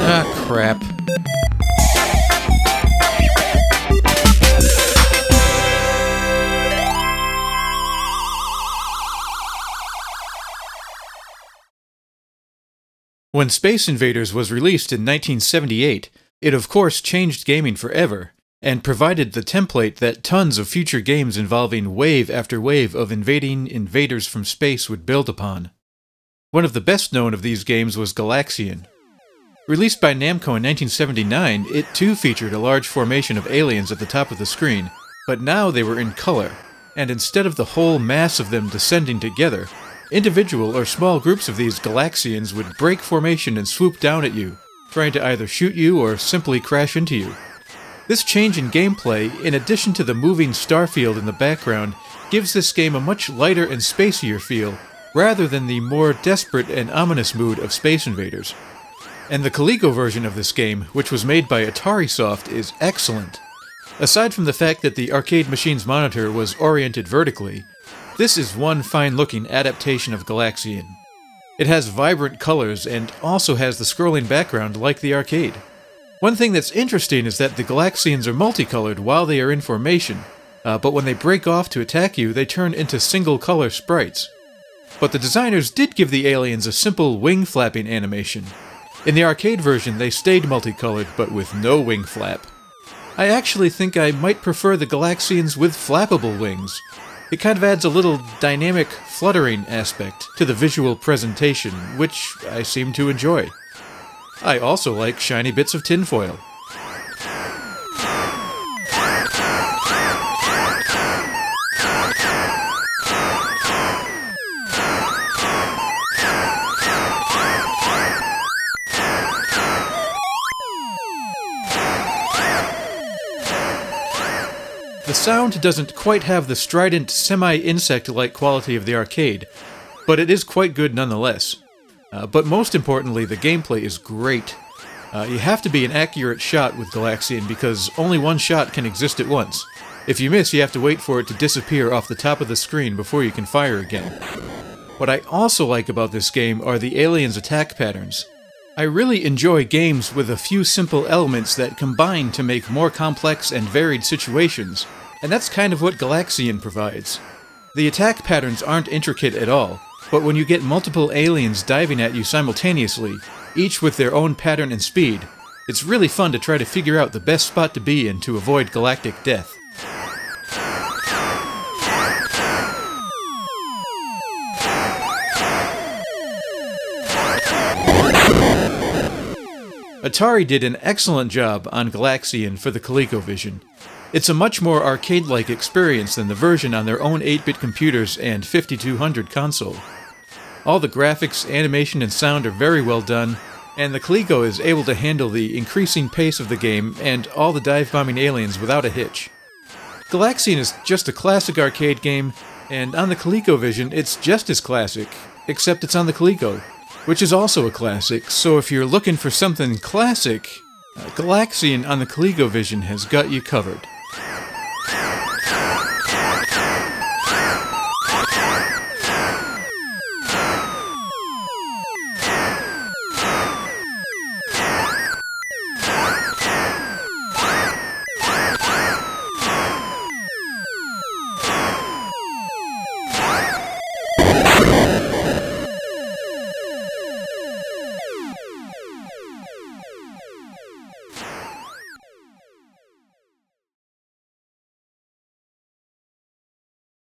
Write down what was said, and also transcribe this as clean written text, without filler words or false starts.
Ah, crap. When Space Invaders was released in 1978, it of course changed gaming forever, and provided the template that tons of future games involving wave after wave of invading invaders from space would build upon. One of the best known of these games was Galaxian. Released by Namco in 1979, it too featured a large formation of aliens at the top of the screen, but now they were in color, and instead of the whole mass of them descending together, individual or small groups of these Galaxians would break formation and swoop down at you, trying to either shoot you or simply crash into you. This change in gameplay, in addition to the moving starfield in the background, gives this game a much lighter and spacier feel, rather than the more desperate and ominous mood of Space Invaders. And the Coleco version of this game, which was made by Atarisoft, is excellent. Aside from the fact that the arcade machine's monitor was oriented vertically, this is one fine-looking adaptation of Galaxian. It has vibrant colors and also has the scrolling background like the arcade. One thing that's interesting is that the Galaxians are multicolored while they are in formation, but when they break off to attack you, they turn into single-color sprites. But the designers did give the aliens a simple wing-flapping animation. In the arcade version, they stayed multicolored, but with no wing flap. I actually think I might prefer the Galaxians with flappable wings. It kind of adds a little dynamic, fluttering aspect to the visual presentation, which I seem to enjoy. I also like shiny bits of tinfoil. The sound doesn't quite have the strident, semi-insect-like quality of the arcade, but it is quite good nonetheless. But most importantly, the gameplay is great. You have to be an accurate shot with Galaxian because only one shot can exist at once. If you miss, you have to wait for it to disappear off the top of the screen before you can fire again. What I also like about this game are the aliens' attack patterns. I really enjoy games with a few simple elements that combine to make more complex and varied situations, and that's kind of what Galaxian provides. The attack patterns aren't intricate at all, but when you get multiple aliens diving at you simultaneously, each with their own pattern and speed, it's really fun to try to figure out the best spot to be in to avoid galactic death. Atari did an excellent job on Galaxian for the ColecoVision. It's a much more arcade-like experience than the version on their own 8-bit computers and 5200 console. All the graphics, animation, and sound are very well done, and the Coleco is able to handle the increasing pace of the game and all the dive-bombing aliens without a hitch. Galaxian is just a classic arcade game, and on the ColecoVision it's just as classic, except it's on the Coleco, which is also a classic, so if you're looking for something classic, Galaxian on the ColecoVision has got you covered.